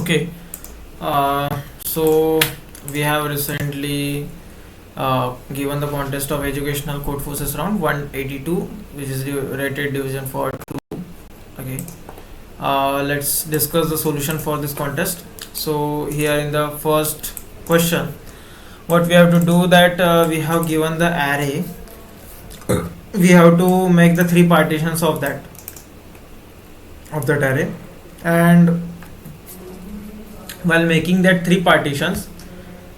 Okay, so we have recently given the contest of educational code forces round 182, which is the rated division for 2. Okay, let's discuss the solution for this contest. So here in the first question, what we have to do that we have given the array. We have to make the three partitions of that array, and while making that three partitions,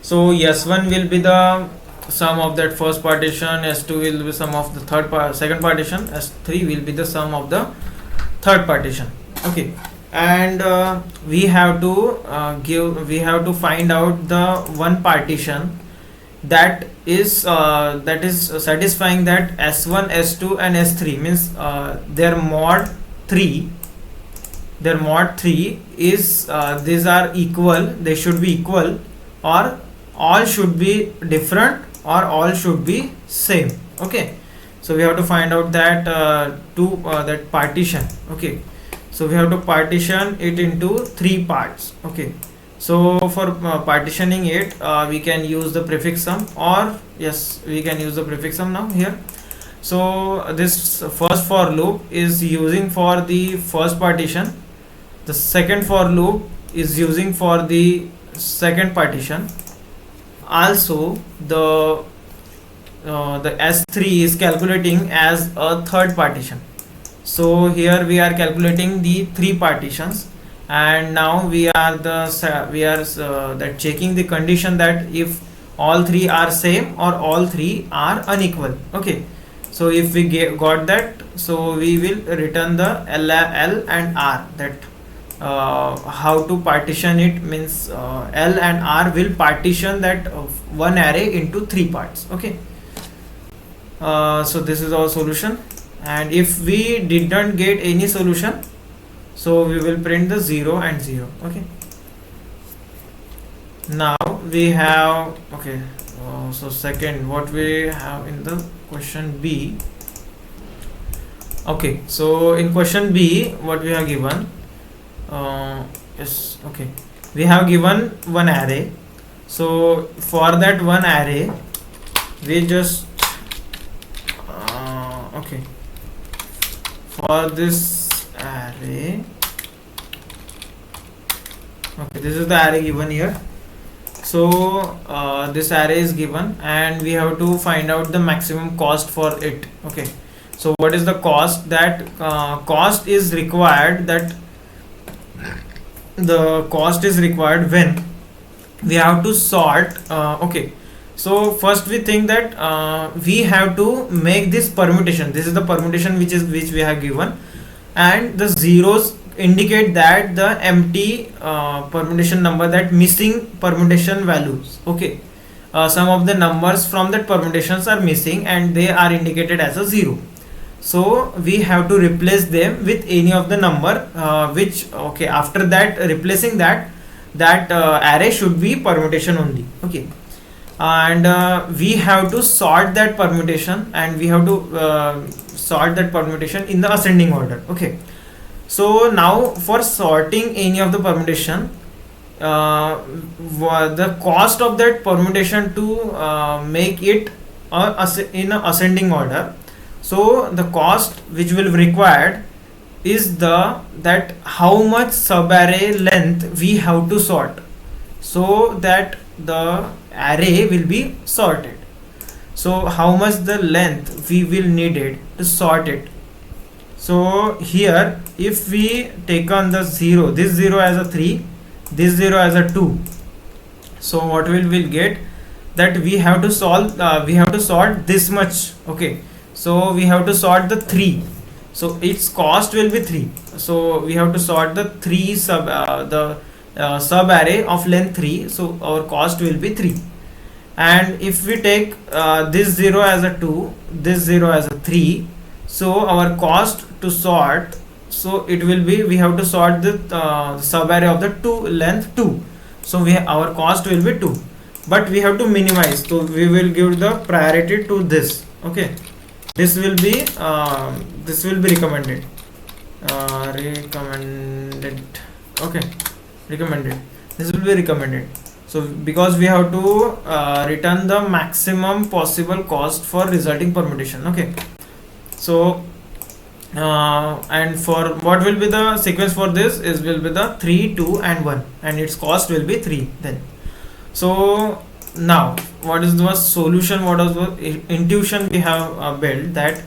so s1 will be the sum of that first partition, s2 will be sum of the second partition, s3 will be the sum of the third partition. Okay, and we have to find out the one partition that is satisfying that s1, s2 and s3, means their mod 3 is these are equal, they should be equal, or all should be different, or all should be same. Okay, so we have to find out that that partition. Okay, so we have to partition it into three parts. Okay, so for partitioning it, we can use the prefix sum, or yes, we can use the prefix sum now here. So this first for loop is using for the first partition, the second for loop is using for the second partition, also the s3 is calculating as a third partition. So here we are calculating the three partitions, and now we are that checking the condition that if all three are same or all three are unequal. Okay, so if we got that, so we will return the L and R, that how to partition it, means L and R will partition that one array into three parts. Okay, so this is our solution, and if we did not get any solution, so we will print the 0 and 0. Okay, now we have, okay, so second, what we have in the question B. Okay, so in question B, what we have given, yes, okay, we have given one array. So for that one array, we just okay, for this array, okay, this is the array given here. So this array is given, and we have to find out the maximum cost for it. Okay, so what is the cost? That cost is required, that the cost is required when we have to sort. Okay, so first we think that we have to make this permutation. This is the permutation which we have given, and the zeros indicate that the empty permutation number, that missing permutation values. Okay, some of the numbers from that permutations are missing and they are indicated as a 0. So we have to replace them with any of the number which, okay, after that replacing that array should be permutation only. Okay, and we have to sort that permutation, and we have to sort that permutation in the ascending order. Okay, so now for sorting any of the permutation, the cost of that permutation to make it in a ascending order, so the cost which will be required is that how much subarray length we have to sort, so that the array will be sorted. So how much the length we will need it to sort it. So here if we take on the 0, this 0 as a 3, this 0 as a 2, so what we'll get, that we have to sort this much. Okay, so we have to sort the 3, so its cost will be 3. So we have to sort the 3 sub array of length 3, so our cost will be 3. And if we take this 0 as a 2, this 0 as a 3, so our cost to sort, so it will be, we have to sort the sub array of the 2 length 2, so our cost will be 2, but we have to minimize, so we will give the priority to this. Okay, this will be recommended. Okay, recommended. This will be recommended. So because we have to return the maximum possible cost for resulting permutation. Okay. So and for what will be the sequence for this is will be the 3, 2 and 1, and its cost will be 3 then. So now what is the solution, what is the intuition we have built, that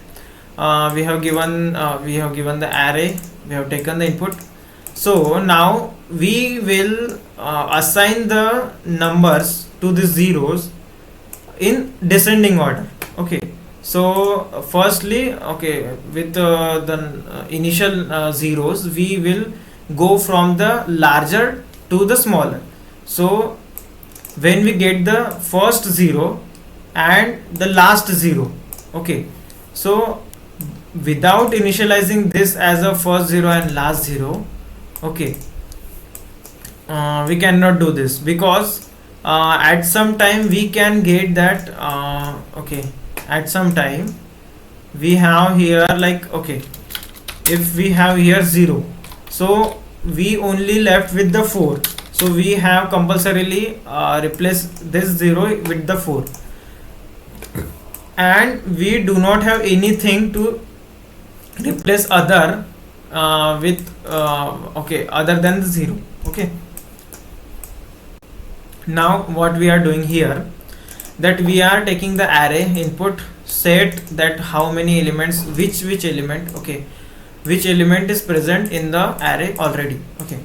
we have given the array, we have taken the input. So now we will assign the numbers to the zeros in descending order. Okay. So firstly, okay, with the initial zeros, we will go from the larger to the smaller. So when we get the first zero and the last zero, okay, so without initializing this as a first zero and last zero, okay, we cannot do this, because at some time we can get that okay, at some time we have here, like, okay, if we have here 0, so we only left with the 4, so we have compulsorily replace this 0 with the 4, and we do not have anything to replace other with okay, other than the 0. Okay, now what we are doing here, that we are taking the array input, set that how many elements, which element, okay, which element is present in the array already. Okay,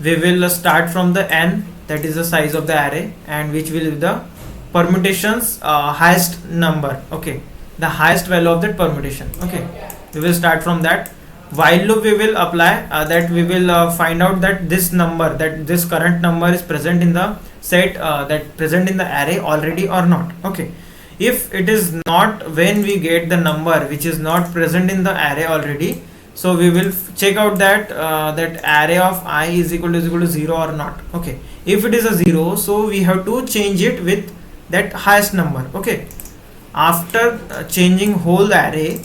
we will start from the n, that is the size of the array, and which will be the permutations highest number, okay, the highest value of that permutation. Okay, we will start from that. While loop we will apply, that we will find out that this number, that this current number is present in the set, that present in the array already or not. Okay, if it is not, when we get the number which is not present in the array already, so we will check out that that array of I is equal to 0 or not. Okay, if it is a 0, so we have to change it with that highest number. Okay, after changing whole array,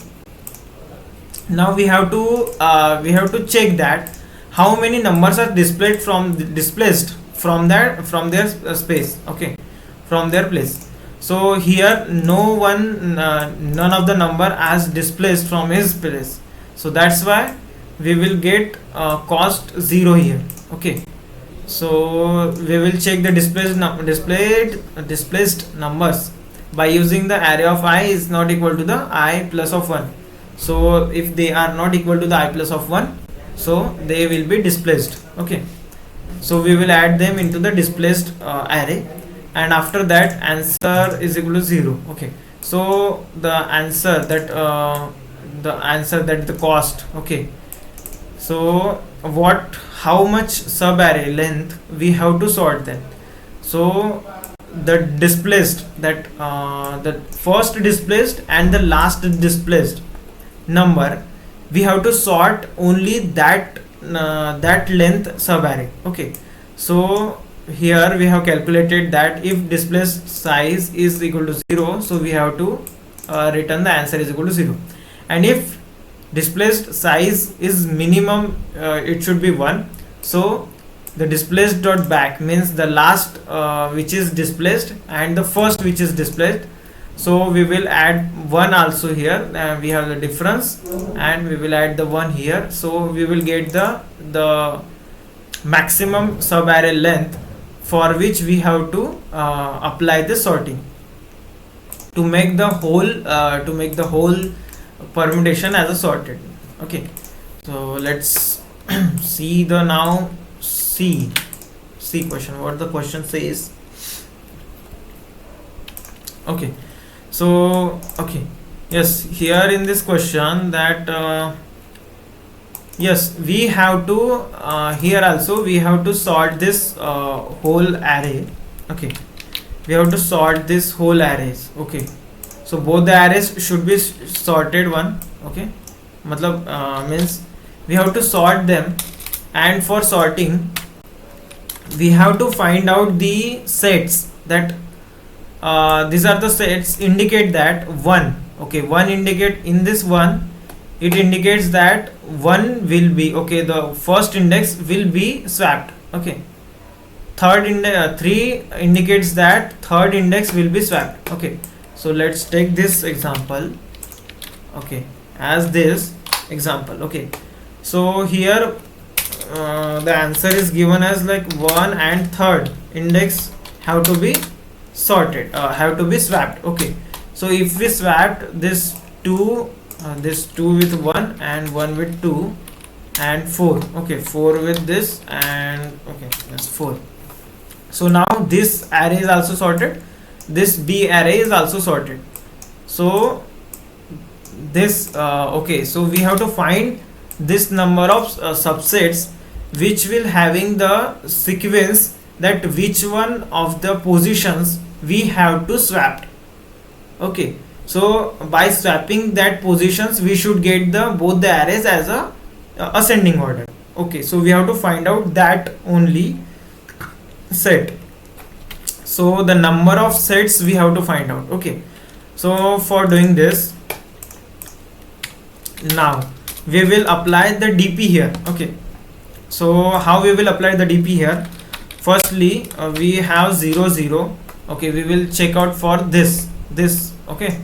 now we have to check that how many numbers are displaced from their space. Okay, from their place. So here none of the number as displaced from his place, so that's why we will get cost 0 here. Okay, so we will check the displaced numbers by using the array of I is not equal to the I plus of 1. So if they are not equal to the I plus of 1, so they will be displaced. Okay, so we will add them into the displaced array, and after that answer is equal to 0. Okay, so the answer that the cost. Okay, so how much sub array length we have to sort them. So the displaced, that the first displaced and the last displaced number, we have to sort only that length sub array. Okay, so here we have calculated that if displaced size is equal to 0, so we have to return the answer is equal to 0, and if displaced size is minimum, it should be 1. So the displaced dot back means the last which is displaced and the first which is displaced. So we will add 1 also here, we have the difference, and we will add the 1 here. So we will get the maximum sub array length for which we have to apply the sorting to make the whole permutation as a sorted. Okay, so let's see the now C question, what the question says. Okay, so okay, yes, here in this question that yes, we have to here also we have to sort this whole array. Okay, we have to sort this whole arrays. Okay, so both the arrays should be sorted one. Okay, matlab means we have to sort them, and for sorting we have to find out the sets that these are the sets indicate that 1. Okay, 1 indicate in this 1, it indicates that 1 will be, okay, the first index will be swapped. Okay, 3 indicates that third index will be swapped. Okay, so let's take this example. Okay, as this example. Okay, so here the answer is given as like 1 and third index have to be sorted, have to be swapped. Okay, so if we swapped this 2 with 1 and 1 with 2 and 4, okay, 4 with this and okay, that's 4. So now this array is also sorted, this B array is also sorted. So this okay, so we have to find this number of subsets which will having the sequence that which one of the positions we have to swap. Okay, so by swapping that positions we should get the both the arrays as a ascending order. Okay, so we have to find out that only set. So the number of sets we have to find out. Okay, so for doing this, now we will apply the DP here. Okay, so how we will apply the DP here? Firstly, we have 0 0. Okay, we will check out for this. Okay,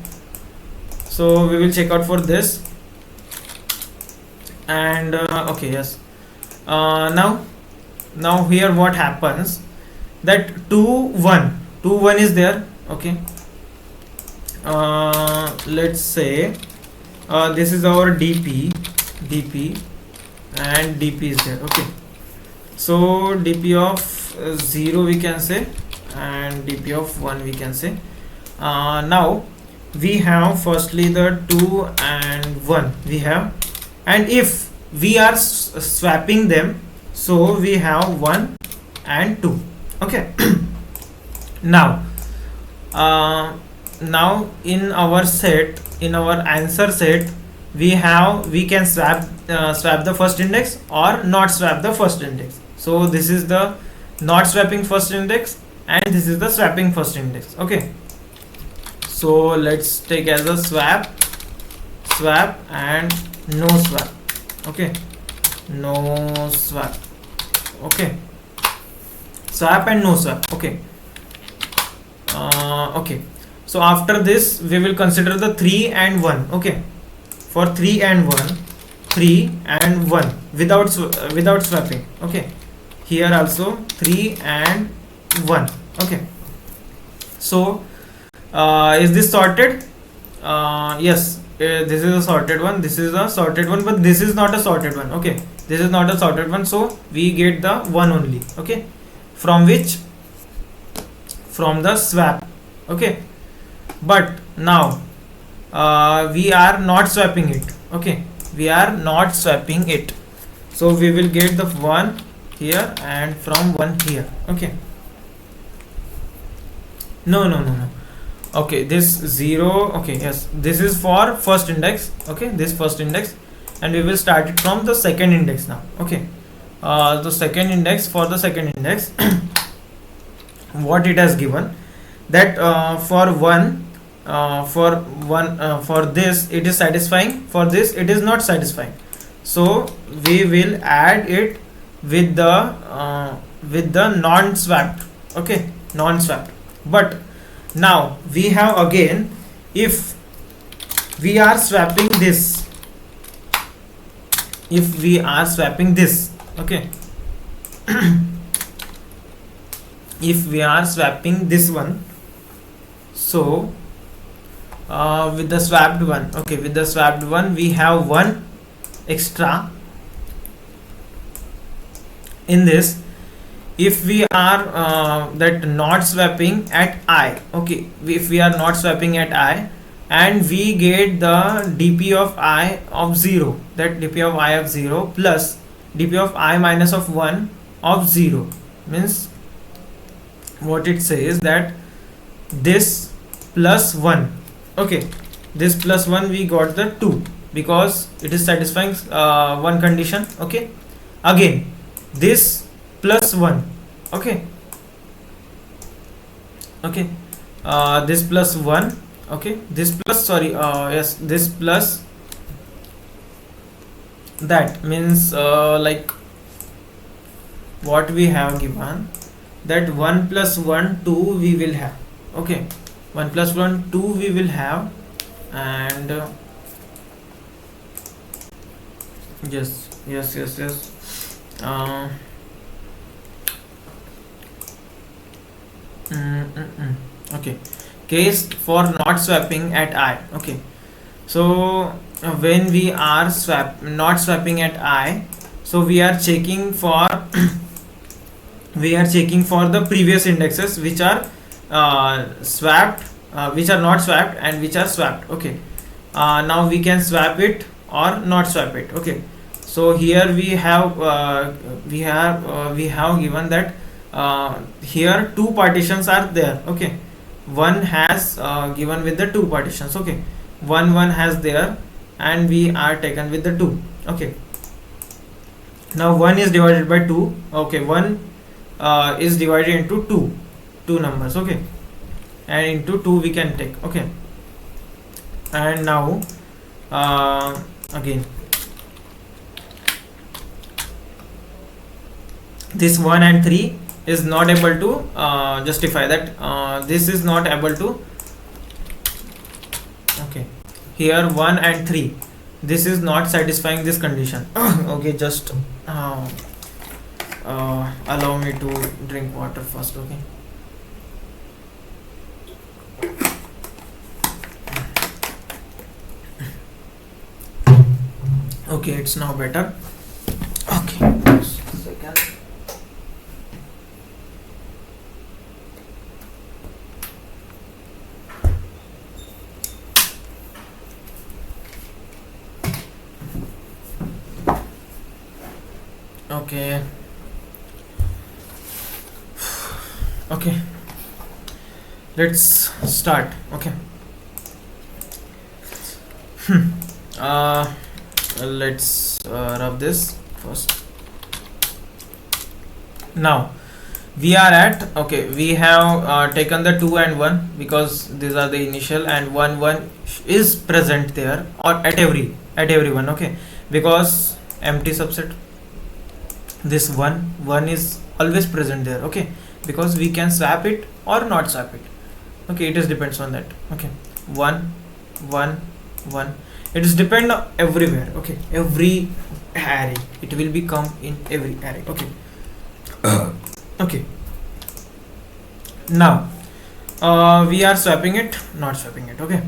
so we will check out for this, and okay, yes. Now here what happens, that 2 1 is there. Okay, let's say this is our DP and DP is there. Okay, so DP of 0 we can say and DP of 1 we can say. Now we have firstly the 2 and 1 we have, and if we are swapping them, so we have 1 and 2. Okay, now now in our set, in our answer set, we can swap the first index or not swap the first index. So this is the not swapping first index and this is the swapping first index. Okay, so let's take as a swap and no swap. Okay, no swap. Okay, swap and no swap. Okay, okay, so after this we will consider the 3 and 1. Okay, for 3 and 1 without swapping. Okay, here also 3 and 1. Okay, so is this sorted? Yes, this is a sorted one, this is a sorted one, but this is not a sorted one. Okay, this is not a sorted one, so we get the 1 only. Okay, from which? From the swap. Okay, but now we are not swapping it. Okay, we are not swapping it, so we will get the 1 here and from 1 here. Okay, no. Okay, this 0. Okay, yes, this is for first index. Okay, this first index, and we will start it from the second index now. Okay, the second index, for the second index what it has given, that for this it is satisfying, for this it is not satisfying, so we will add it with the non-swapped. Okay, non-swapped. But now we have again, if we are swapping this, okay, if we are swapping this one, so with the swapped one, okay, with the swapped one we have 1 extra in this. If we are that not swapping at I, okay, if we are not swapping at I and we get the dp of I of 0, that dp of I of 0 plus dp of I minus of 1 of 0, means what it says, that this plus 1, okay, this plus 1 we got the 2 because it is satisfying one condition. Okay, again this plus 1, okay, this plus 1, okay, this plus, sorry, yes, this plus that, means like what we have given, that 1 plus 1 2 we will have. Okay, 1 plus 1 2 we will have, and yes. uh, okay, case for not swapping at I. Okay, so when we are not swapping at I, so we are checking for we are checking for the previous indexes which are swapped, which are not swapped and which are swapped. Okay, now we can swap it or not swap it. Okay, so here we have given that here two partitions are there. Okay, one has given with the two partitions. Okay, one has there, and we are taken with the two. Okay, now 1 is divided by 2. Okay, 1 is divided into two numbers. Okay, and into 2 we can take. Okay, and now again this 1 and 3 is not able to justify that, this is not able to. Okay, here 1 and 3, this is not satisfying this condition. Okay, just allow me to drink water first. Okay, okay, it's now better. Okay, just a second. Okay, okay, let's start. Okay, let's rub this first. Now we are at, okay, we have taken the 2 and 1 because these are the initial, and 1 is present there or at everyone. Okay, because empty subset, this 1 is always present there. Okay, because we can swap it or not swap it. Okay, it is depends on that. Okay, 1 it is depend on everywhere. Okay, every array, it will be come in every array. Okay, okay, now we are swapping it, not swapping it. Okay,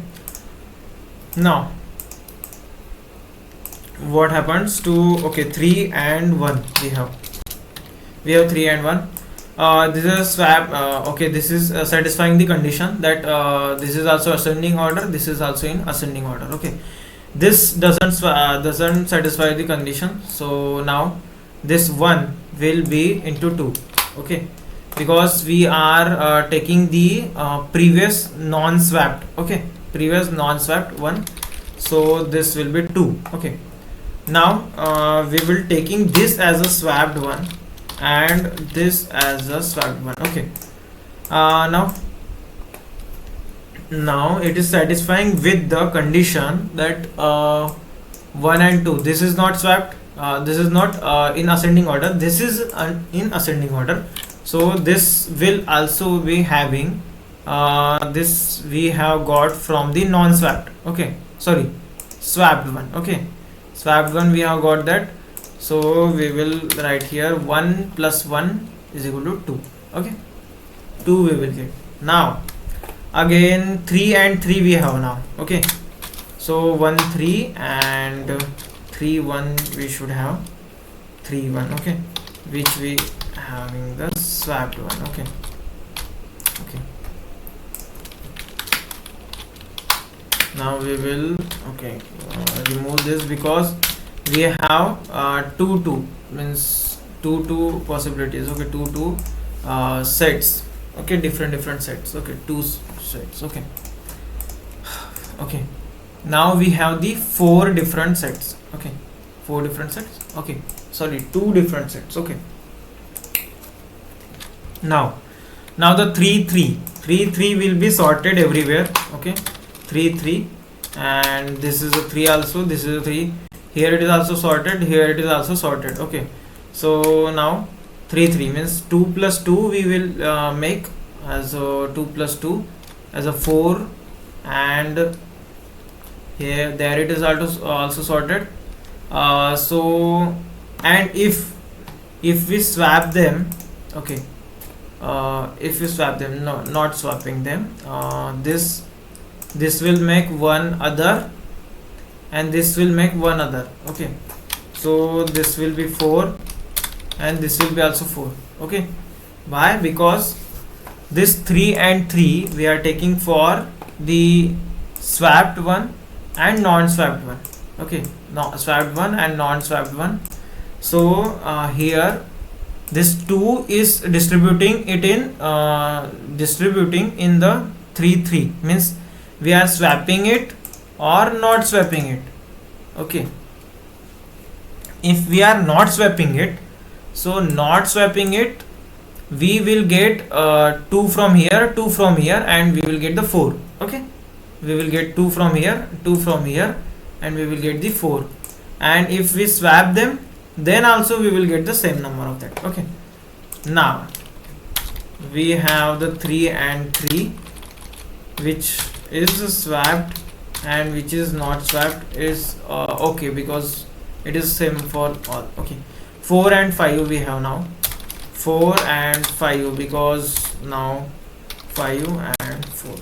now what happens to, okay, 3 and 1 we have 3 and 1. This is a swap. Okay, this is satisfying the condition that this is also ascending order, this is also in ascending order. Okay, this doesn't satisfy the condition, so now this 1 will be into 2. Okay, because we are taking the previous non-swapped. Okay, previous non-swapped 1, so this will be 2. Okay, now we will taking this as a swapped one and this as a swapped one. Okay, now it is satisfying with the condition that 1 and 2, this is not swapped, this is not in ascending order, this is in ascending order, so this will also be having this we have got from the non-swapped. Okay, sorry, swapped one. Okay, swapped one we have got that, so we will write here 1 plus 1 is equal to 2. Okay, 2 we will get. Now again 3 and 3 we have now. Okay, so 1 3 and 3 1 we should have 3 1. Okay, which we having the swapped one. Okay, okay, now we will, okay, remove this because we have 2 means 2 possibilities. Okay, 2 sets. Okay, different sets. Okay, 2 sets. Okay, okay, now we have the 4 different sets. Okay, 4 different sets. Okay, sorry, 2 different sets. Okay, now the 3 will be sorted everywhere. Okay, 3 and this is a 3 also, this is a 3, here it is also sorted, here it is also sorted. Okay, so now 3 3 means 2 plus 2 we will make as 2 plus 2 as a 4, and here there it is also sorted. So and if we swap them, okay, if we swap them, no, not swapping them, this will make one other and this will make one other. Okay, so this will be 4 and this will be also 4. Okay, why? Because this 3 and 3 we are taking for the swapped one and non-swapped one. Okay, no, swapped one and non-swapped one. So here this 2 is distributing in the 3 3, means we are swapping it or not swapping it. Okay, if we are not swapping it, so not swapping it, we will get 2 from here, 2 from here, and we will get the 4. Okay, we will get 2 from here, 2 from here, and we will get the 4. And if we swap them, then also we will get the same number of that. Okay, now we have the 3 and 3, which is swapped and which is not swapped is okay, because it is same for all. Okay, 4 and 5 we have now, 4 and 5, because now 5 and 4.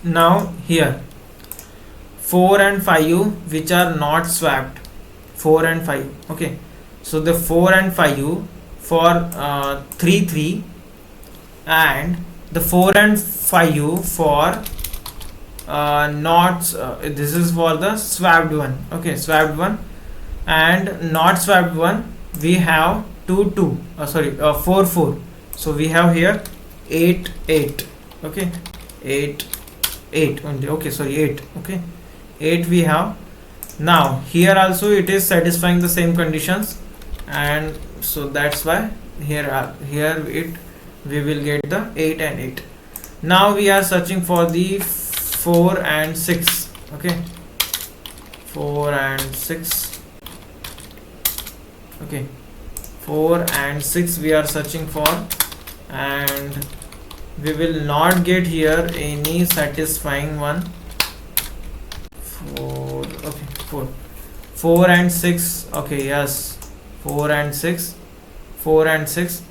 Now here 4 and 5 which are not swapped, 4 and 5. Okay, so the 4 and 5 for 3 3, and the 4 and 5 for not this is for the swapped one. Okay, swapped one, and not swapped one we have 2 2, 4 4. So we have here 8 8. Okay, 8 8 only. Okay, sorry, 8. Okay, 8 we have. Now here also it is satisfying the same conditions, and so that's why here it we will get the 8 and 8. Now we are searching for the 4 and 6. Okay, 4 and 6. Okay, 4 and 6 we are searching for, and we will not get here any satisfying one. 4. Okay, 4 and 6. Okay, yes, 4 and 6, 4 and 6.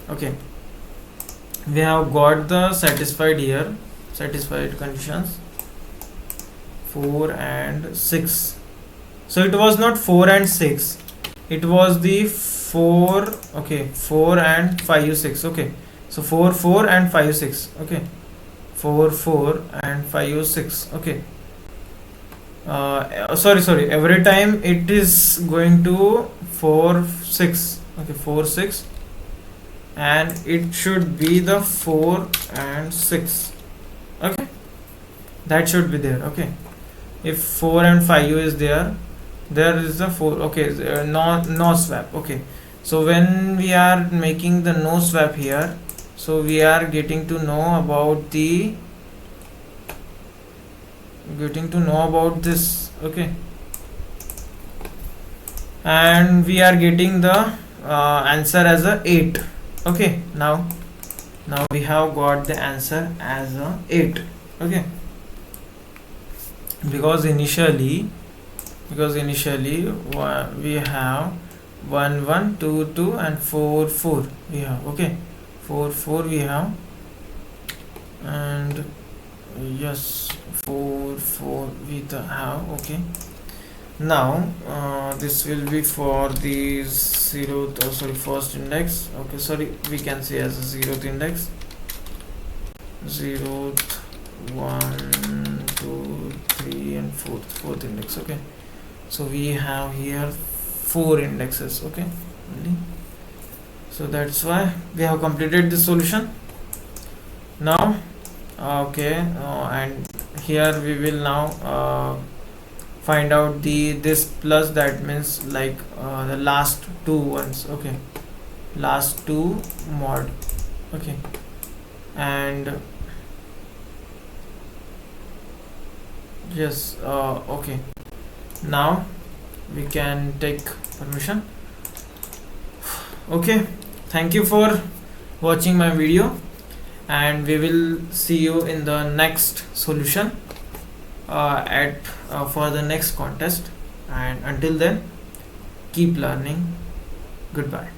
Okay, we have got the satisfied here, satisfied conditions, 4 and 6. So it was not 4 and 6, it was the 4. Okay, 4 and 5 6. Okay, so 4 4 and 5 6. Okay, 4 4 and 5 6. Okay, sorry, every time it is going to 4 6. Okay, 4 6, and it should be the 4 and 6. Okay, that should be there. Okay, if 4 and 5 is there is the 4. Okay, no swap. Okay, so when we are making the no swap here, so we are getting to know about this. Okay, and we are getting the answer as a 8. Okay, now we have got the answer as a 8. Okay, because initially we have 1 1 2 2 and 4 4 we have. Okay, 4 4 we have, and yes, 4 4 we have. Okay, now this will be for the first index. Okay, sorry, we can say as a 0th index, 0th, 1 2 3 and 4th index. Okay, so we have here 4 indexes. Okay, so that's why we have completed this solution. Now okay, and here we will now find out this plus, that means like the last two ones. Okay, last two mod. Okay, and yes, okay, now we can take permission. Okay, thank you for watching my video, and we will see you in the next solution at for the next contest. And until then, keep learning. Goodbye.